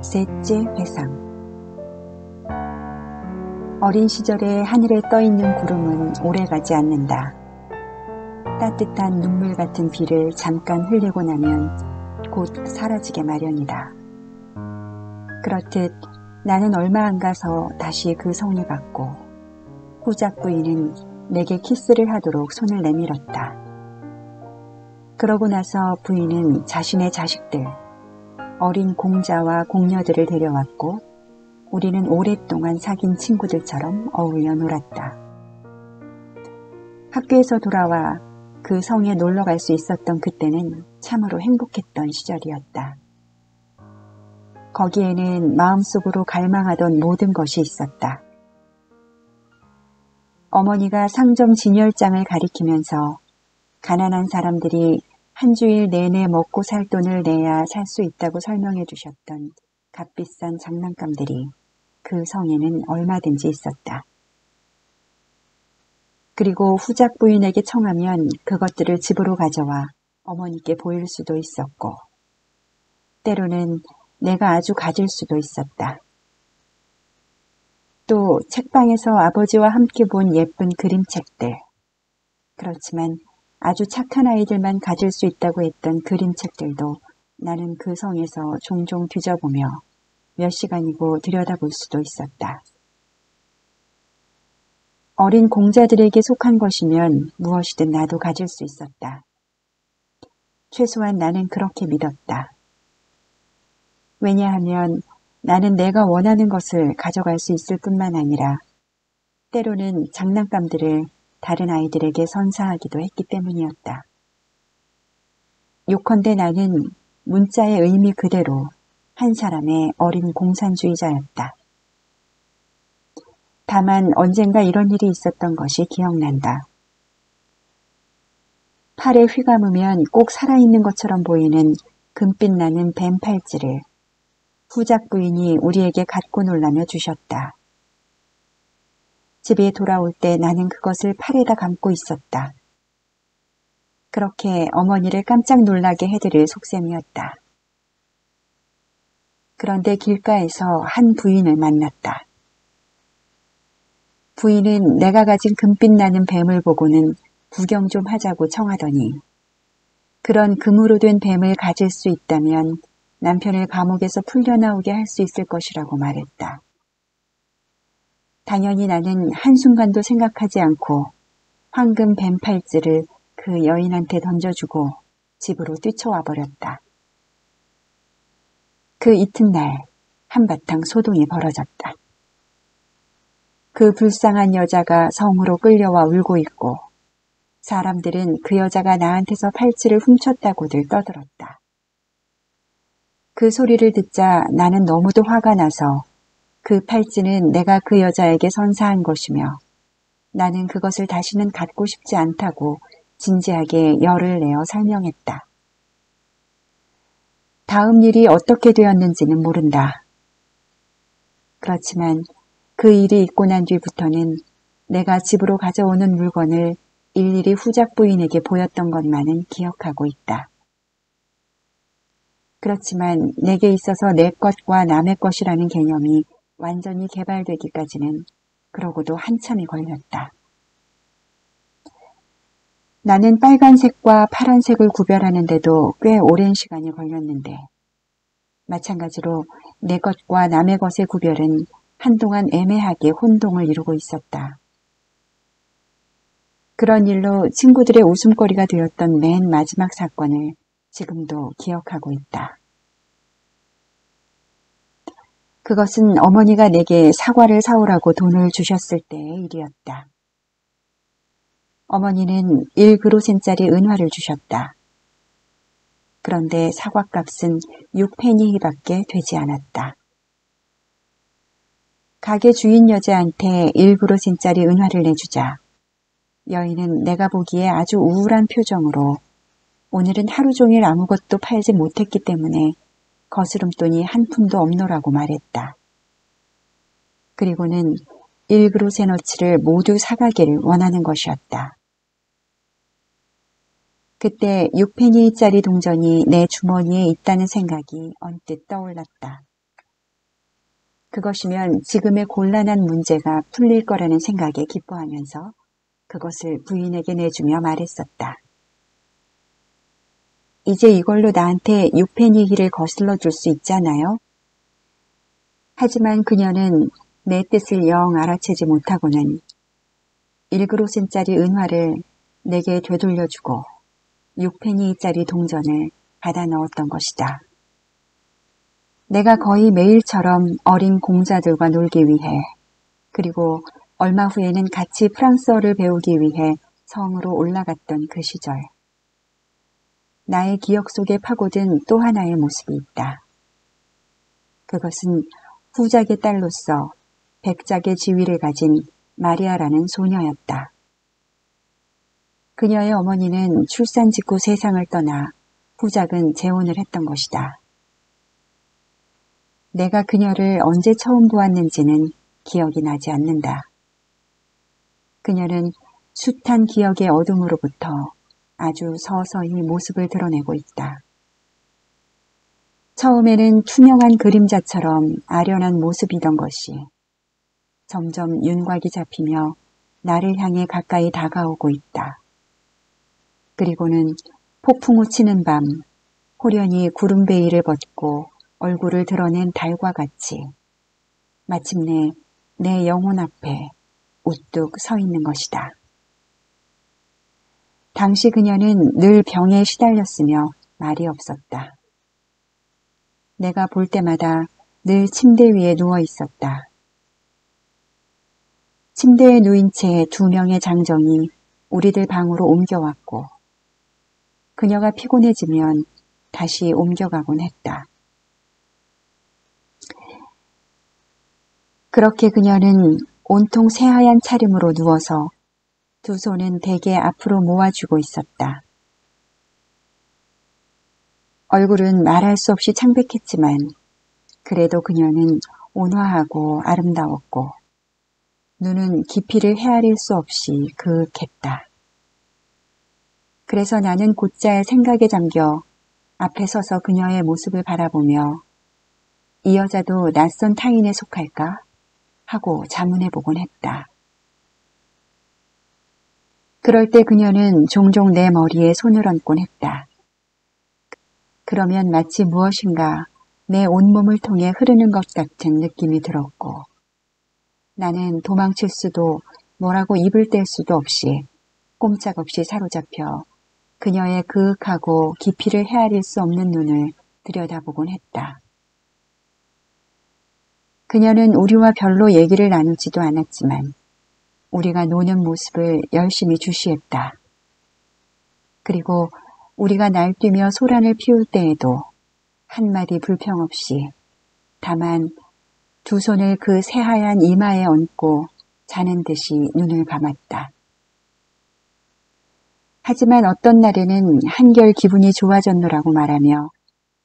셋째 회상. 어린 시절에 하늘에 떠있는 구름은 오래가지 않는다. 따뜻한 눈물 같은 비를 잠깐 흘리고 나면 곧 사라지게 마련이다. 그렇듯 나는 얼마 안 가서 다시 그 성에 갔고 후작 부인은 내게 키스를 하도록 손을 내밀었다. 그러고 나서 부인은 자신의 자식들, 어린 공자와 공녀들을 데려왔고 우리는 오랫동안 사귄 친구들처럼 어울려 놀았다. 학교에서 돌아와 그 성에 놀러 갈 수 있었던 그때는 참으로 행복했던 시절이었다. 거기에는 마음속으로 갈망하던 모든 것이 있었다. 어머니가 상점 진열장을 가리키면서 가난한 사람들이 한 주일 내내 먹고 살 돈을 내야 살 수 있다고 설명해 주셨던 값비싼 장난감들이 그 성에는 얼마든지 있었다. 그리고 후작 부인에게 청하면 그것들을 집으로 가져와 어머니께 보일 수도 있었고 때로는 내가 아주 가질 수도 있었다. 또 책방에서 아버지와 함께 본 예쁜 그림책들. 그렇지만 아주 착한 아이들만 가질 수 있다고 했던 그림책들도 나는 그 성에서 종종 뒤져보며 몇 시간이고 들여다볼 수도 있었다. 어린 공자들에게 속한 것이면 무엇이든 나도 가질 수 있었다. 최소한 나는 그렇게 믿었다. 왜냐하면 나는 내가 원하는 것을 가져갈 수 있을 뿐만 아니라 때로는 장난감들을 다른 아이들에게 선사하기도 했기 때문이었다. 요컨대 나는 문자의 의미 그대로 한 사람의 어린 공산주의자였다. 다만 언젠가 이런 일이 있었던 것이 기억난다. 팔에 휘감으면 꼭 살아있는 것처럼 보이는 금빛 나는 뱀 팔찌를 후작 부인이 우리에게 갖고 놀라며 주셨다. 집에 돌아올 때 나는 그것을 팔에다 감고 있었다. 그렇게 어머니를 깜짝 놀라게 해드릴 속셈이었다. 그런데 길가에서 한 부인을 만났다. 부인은 내가 가진 금빛 나는 뱀을 보고는 구경 좀 하자고 청하더니 그런 금으로 된 뱀을 가질 수 있다면 남편을 감옥에서 풀려나오게 할 수 있을 것이라고 말했다. 당연히 나는 한순간도 생각하지 않고 황금 뱀 팔찌를 그 여인한테 던져주고 집으로 뛰쳐와 버렸다. 그 이튿날 한바탕 소동이 벌어졌다. 그 불쌍한 여자가 성으로 끌려와 울고 있고 사람들은 그 여자가 나한테서 팔찌를 훔쳤다고들 떠들었다. 그 소리를 듣자 나는 너무도 화가 나서 그 팔찌는 내가 그 여자에게 선사한 것이며 나는 그것을 다시는 갖고 싶지 않다고 진지하게 열을 내어 설명했다. 다음 일이 어떻게 되었는지는 모른다. 그렇지만 그 일이 있고 난 뒤부터는 내가 집으로 가져오는 물건을 일일이 후작 부인에게 보였던 것만은 기억하고 있다. 그렇지만 내게 있어서 내 것과 남의 것이라는 개념이 완전히 개발되기까지는 그러고도 한참이 걸렸다. 나는 빨간색과 파란색을 구별하는데도 꽤 오랜 시간이 걸렸는데 마찬가지로 내 것과 남의 것의 구별은 한동안 애매하게 혼동을 이루고 있었다. 그런 일로 친구들의 웃음거리가 되었던 맨 마지막 사건을 지금도 기억하고 있다. 그것은 어머니가 내게 사과를 사오라고 돈을 주셨을 때의 일이었다. 어머니는 1그로센짜리 은화를 주셨다. 그런데 사과값은 6페니밖에 되지 않았다. 가게 주인 여자한테 1그로센짜리 은화를 내주자 여인은 내가 보기에 아주 우울한 표정으로 오늘은 하루 종일 아무것도 팔지 못했기 때문에 거스름돈이 한 푼도 없노라고 말했다. 그리고는 1그로세너치를 모두 사가기를 원하는 것이었다. 그때 6페니짜리 동전이 내 주머니에 있다는 생각이 언뜻 떠올랐다. 그것이면 지금의 곤란한 문제가 풀릴 거라는 생각에 기뻐하면서 그것을 부인에게 내주며 말했었다. 이제 이걸로 나한테 6페니힐을 거슬러 줄 수 있잖아요. 하지만 그녀는 내 뜻을 영 알아채지 못하고는 1그로센짜리 은화를 내게 되돌려주고 6페니짜리 동전을 받아 넣었던 것이다. 내가 거의 매일처럼 어린 공자들과 놀기 위해 그리고 얼마 후에는 같이 프랑스어를 배우기 위해 성으로 올라갔던 그 시절. 나의 기억 속에 파고든 또 하나의 모습이 있다. 그것은 후작의 딸로서 백작의 지위를 가진 마리아라는 소녀였다. 그녀의 어머니는 출산 직후 세상을 떠나 후작은 재혼을 했던 것이다. 내가 그녀를 언제 처음 보았는지는 기억이 나지 않는다. 그녀는 숱한 기억의 어둠으로부터 아주 서서히 모습을 드러내고 있다. 처음에는 투명한 그림자처럼 아련한 모습이던 것이 점점 윤곽이 잡히며 나를 향해 가까이 다가오고 있다. 그리고는 폭풍우 치는 밤, 호련히 구름 베일을 벗고 얼굴을 드러낸 달과 같이 마침내 내 영혼 앞에 우뚝 서 있는 것이다. 당시 그녀는 늘 병에 시달렸으며 말이 없었다. 내가 볼 때마다 늘 침대 위에 누워 있었다. 침대에 누인 채 2명의 장정이 우리들 방으로 옮겨왔고 그녀가 피곤해지면 다시 옮겨가곤 했다. 그렇게 그녀는 온통 새하얀 차림으로 누워서 2 손은 베개 앞으로 모아주고 있었다. 얼굴은 말할 수 없이 창백했지만 그래도 그녀는 온화하고 아름다웠고 눈은 깊이를 헤아릴 수 없이 그윽했다. 그래서 나는 곧잘 생각에 잠겨 앞에 서서 그녀의 모습을 바라보며 이 여자도 낯선 타인에 속할까? 하고 자문해보곤 했다. 그럴 때 그녀는 종종 내 머리에 손을 얹곤 했다. 그러면 마치 무엇인가 내 온몸을 통해 흐르는 것 같은 느낌이 들었고 나는 도망칠 수도 뭐라고 입을 뗄 수도 없이 꼼짝없이 사로잡혀 그녀의 그윽하고 깊이를 헤아릴 수 없는 눈을 들여다보곤 했다. 그녀는 우리와 별로 얘기를 나누지도 않았지만 우리가 노는 모습을 열심히 주시했다. 그리고 우리가 날뛰며 소란을 피울 때에도 한마디 불평 없이 다만 2 손을 그 새하얀 이마에 얹고 자는 듯이 눈을 감았다. 하지만 어떤 날에는 한결 기분이 좋아졌노라고 말하며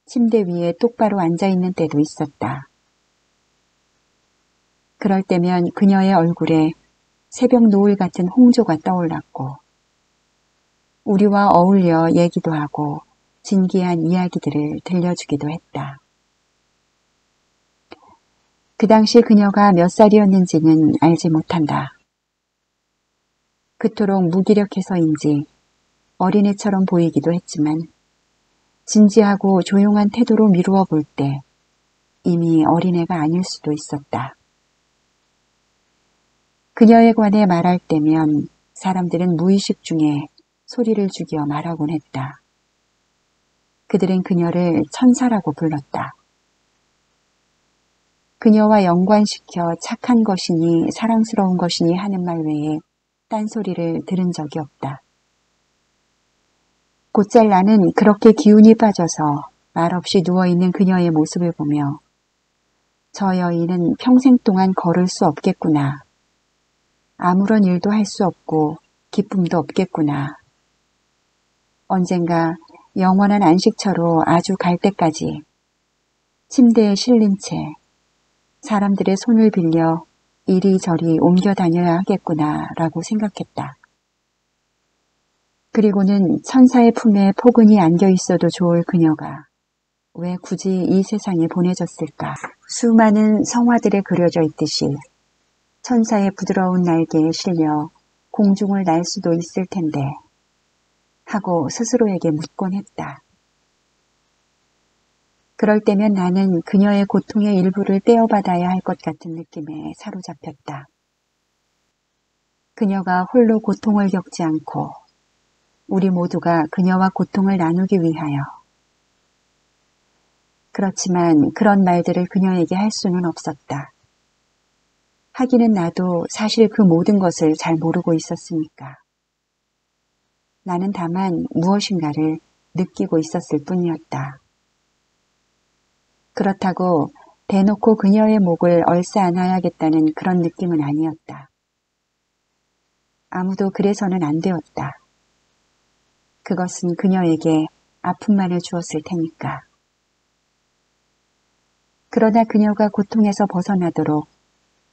침대 위에 똑바로 앉아있는 때도 있었다. 그럴 때면 그녀의 얼굴에 새벽 노을 같은 홍조가 떠올랐고 우리와 어울려 얘기도 하고 진기한 이야기들을 들려주기도 했다. 그 당시 그녀가 몇 살이었는지는 알지 못한다. 그토록 무기력해서인지 어린애처럼 보이기도 했지만 진지하고 조용한 태도로 미루어 볼 때 이미 어린애가 아닐 수도 있었다. 그녀에 관해 말할 때면 사람들은 무의식 중에 소리를 죽여 말하곤 했다. 그들은 그녀를 천사라고 불렀다. 그녀와 연관시켜 착한 것이니 사랑스러운 것이니 하는 말 외에 딴소리를 들은 적이 없다. 곧잘 나는 그렇게 기운이 빠져서 말없이 누워있는 그녀의 모습을 보며 저 여인은 평생 동안 걸을 수 없겠구나. 아무런 일도 할 수 없고 기쁨도 없겠구나. 언젠가 영원한 안식처로 아주 갈 때까지 침대에 실린 채 사람들의 손을 빌려 이리저리 옮겨 다녀야 하겠구나 라고 생각했다. 그리고는 천사의 품에 포근히 안겨 있어도 좋을 그녀가 왜 굳이 이 세상에 보내졌을까? 수많은 성화들에 그려져 있듯이 천사의 부드러운 날개에 실려 공중을 날 수도 있을 텐데 하고 스스로에게 묻곤 했다. 그럴 때면 나는 그녀의 고통의 일부를 떼어받아야 할 것 같은 느낌에 사로잡혔다. 그녀가 홀로 고통을 겪지 않고 우리 모두가 그녀와 고통을 나누기 위하여. 그렇지만 그런 말들을 그녀에게 할 수는 없었다. 하기는 나도 사실 그 모든 것을 잘 모르고 있었으니까. 나는 다만 무엇인가를 느끼고 있었을 뿐이었다. 그렇다고 대놓고 그녀의 목을 얼싸 안아야겠다는 그런 느낌은 아니었다. 아무도 그래서는 안 되었다. 그것은 그녀에게 아픔만을 주었을 테니까. 그러나 그녀가 고통에서 벗어나도록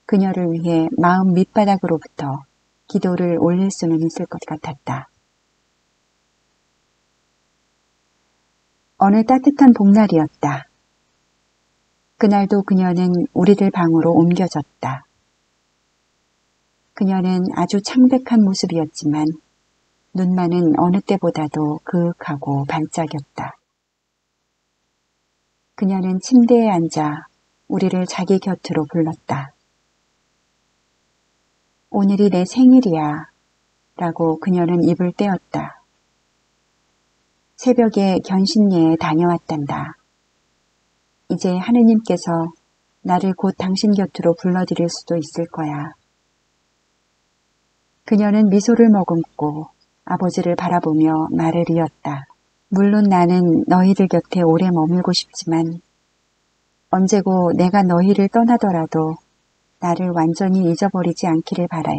그녀를 위해 마음 밑바닥으로부터 기도를 올릴 수는 있을 것 같았다. 어느 따뜻한 봄날이었다. 그날도 그녀는 우리들 방으로 옮겨졌다. 그녀는 아주 창백한 모습이었지만 눈만은 어느 때보다도 그윽하고 반짝였다. 그녀는 침대에 앉아 우리를 자기 곁으로 불렀다. 오늘이 내 생일이야 라고 그녀는 입을 떼었다. 새벽에 견신예에 다녀왔단다. 이제 하느님께서 나를 곧 당신 곁으로 불러들일 수도 있을 거야. 그녀는 미소를 머금고 아버지를 바라보며 말을 이었다. 물론 나는 너희들 곁에 오래 머물고 싶지만 언제고 내가 너희를 떠나더라도 나를 완전히 잊어버리지 않기를 바래.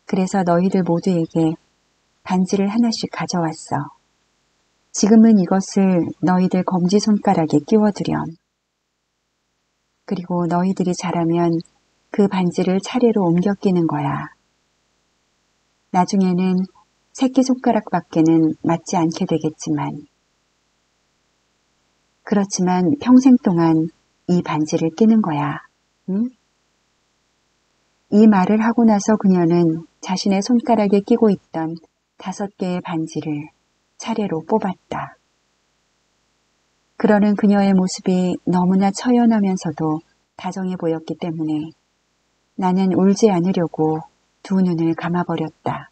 그래서 너희들 모두에게 반지를 하나씩 가져왔어. 지금은 이것을 너희들 검지손가락에 끼워두렴. 그리고 너희들이 자라면 그 반지를 차례로 옮겨 끼는 거야. 나중에는 새끼손가락밖에는 맞지 않게 되겠지만 그렇지만 평생 동안 이 반지를 끼는 거야. 응? 이 말을 하고 나서 그녀는 자신의 손가락에 끼고 있던 5개의 반지를 차례로 뽑았다. 그러는 그녀의 모습이 너무나 처연하면서도 다정해 보였기 때문에 나는 울지 않으려고 두 눈을 감아버렸다.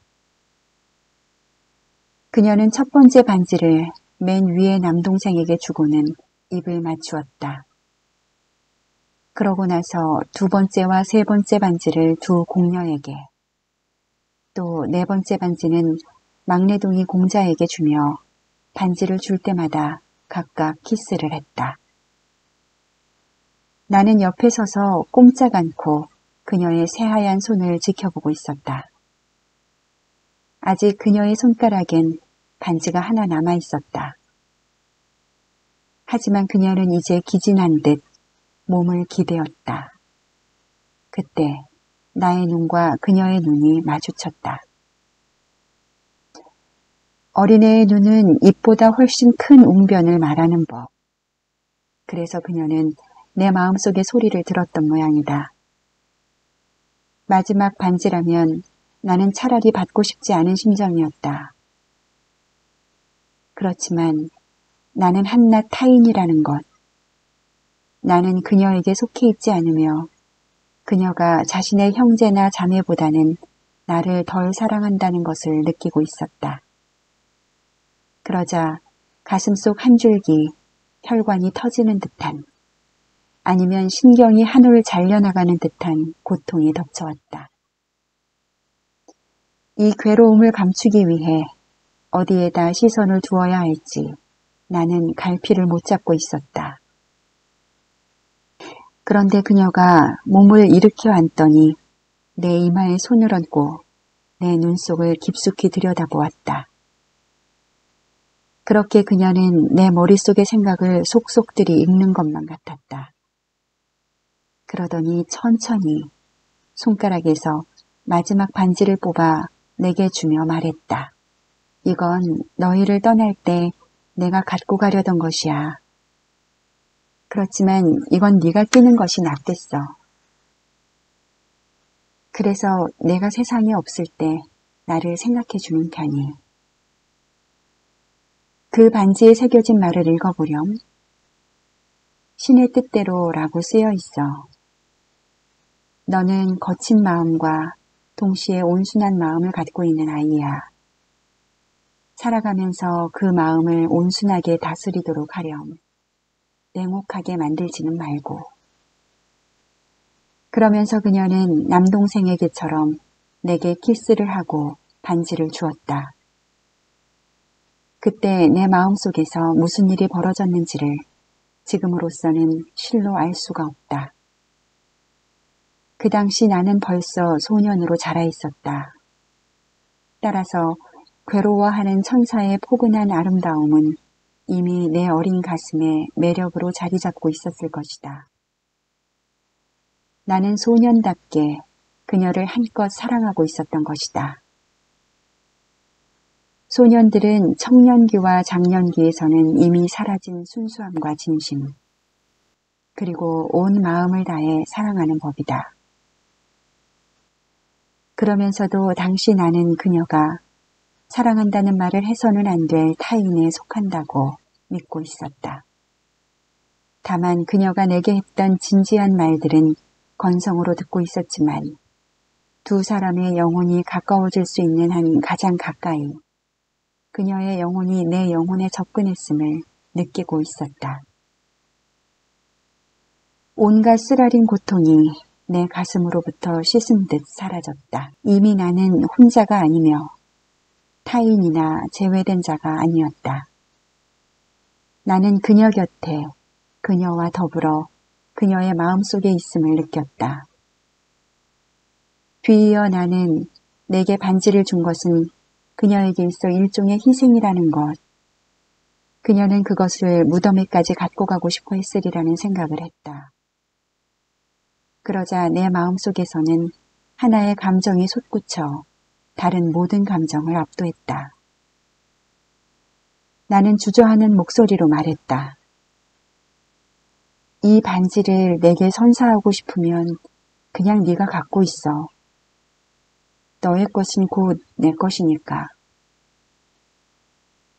그녀는 첫 번째 반지를 맨 위에 남동생에게 주고는 입을 맞추었다. 그러고 나서 두 번째와 세 번째 반지를 두 공녀에게, 또 네 번째 반지는 막내동이 공자에게 주며 반지를 줄 때마다 각각 키스를 했다. 나는 옆에 서서 꼼짝 않고 그녀의 새하얀 손을 지켜보고 있었다. 아직 그녀의 손가락엔 반지가 하나 남아 있었다. 하지만 그녀는 이제 기진한 듯 몸을 기대었다. 그때 나의 눈과 그녀의 눈이 마주쳤다. 어린애의 눈은 입보다 훨씬 큰 웅변을 말하는 법. 그래서 그녀는 내 마음속의 소리를 들었던 모양이다. 마지막 반지라면 나는 차라리 받고 싶지 않은 심정이었다. 그렇지만 나는 한낱 타인이라는 것. 나는 그녀에게 속해 있지 않으며 그녀가 자신의 형제나 자매보다는 나를 덜 사랑한다는 것을 느끼고 있었다. 그러자 가슴속 한 줄기 혈관이 터지는 듯한, 아니면 신경이 한올 잘려나가는 듯한 고통이 덮쳐왔다. 이 괴로움을 감추기 위해 어디에다 시선을 두어야 할지 나는 갈피를 못 잡고 있었다. 그런데 그녀가 몸을 일으켜 앉더니 내 이마에 손을 얹고 내 눈속을 깊숙이 들여다보았다. 그렇게 그녀는 내 머릿속의 생각을 속속들이 읽는 것만 같았다. 그러더니 천천히 손가락에서 마지막 반지를 뽑아 내게 주며 말했다. 이건 너희를 떠날 때 내가 갖고 가려던 것이야. 그렇지만 이건 네가 끼는 것이 낫겠어. 그래서 내가 세상에 없을 때 나를 생각해 주는 편이. 그 반지에 새겨진 말을 읽어보렴. 신의 뜻대로 라고 쓰여 있어. 너는 거친 마음과 동시에 온순한 마음을 갖고 있는 아이야. 살아가면서 그 마음을 온순하게 다스리도록 하렴. 냉혹하게 만들지는 말고. 그러면서 그녀는 남동생에게처럼 내게 키스를 하고 반지를 주었다. 그때 내 마음속에서 무슨 일이 벌어졌는지를 지금으로서는 실로 알 수가 없다. 그 당시 나는 벌써 소년으로 자라 있었다. 따라서 괴로워하는 천사의 포근한 아름다움은 이미 내 어린 가슴에 매력으로 자리 잡고 있었을 것이다. 나는 소년답게 그녀를 한껏 사랑하고 있었던 것이다. 소년들은 청년기와 장년기에서는 이미 사라진 순수함과 진심, 그리고 온 마음을 다해 사랑하는 법이다. 그러면서도 당시 나는 그녀가 사랑한다는 말을 해서는 안 될 타인에 속한다고 믿고 있었다. 다만 그녀가 내게 했던 진지한 말들은 건성으로 듣고 있었지만 두 사람의 영혼이 가까워질 수 있는 한 가장 가까이 그녀의 영혼이 내 영혼에 접근했음을 느끼고 있었다. 온갖 쓰라린 고통이 내 가슴으로부터 씻은 듯 사라졌다. 이미 나는 혼자가 아니며 타인이나 제외된 자가 아니었다. 나는 그녀 곁에 그녀와 더불어 그녀의 마음속에 있음을 느꼈다. 뒤이어 나는 내게 반지를 준 것은 그녀에게 있어 일종의 희생이라는 것, 그녀는 그것을 무덤에까지 갖고 가고 싶어 했으리라는 생각을 했다. 그러자 내 마음속에서는 하나의 감정이 솟구쳐 다른 모든 감정을 압도했다. 나는 주저하는 목소리로 말했다. 이 반지를 내게 선사하고 싶으면 그냥 네가 갖고 있어. 너의 것은 곧 내 것이니까.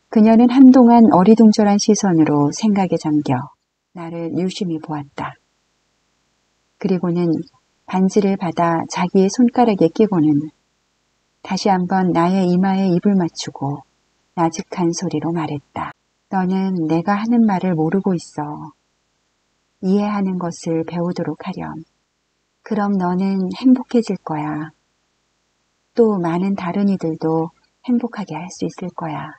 그녀는 한동안 어리둥절한 시선으로 생각에 잠겨 나를 유심히 보았다. 그리고는 반지를 받아 자기의 손가락에 끼고는 다시 한번 나의 이마에 입을 맞추고 나직한 소리로 말했다. 너는 내가 하는 말을 모르고 있어. 이해하는 것을 배우도록 하렴. 그럼 너는 행복해질 거야. 또 많은 다른 이들도 행복하게 할 수 있을 거야.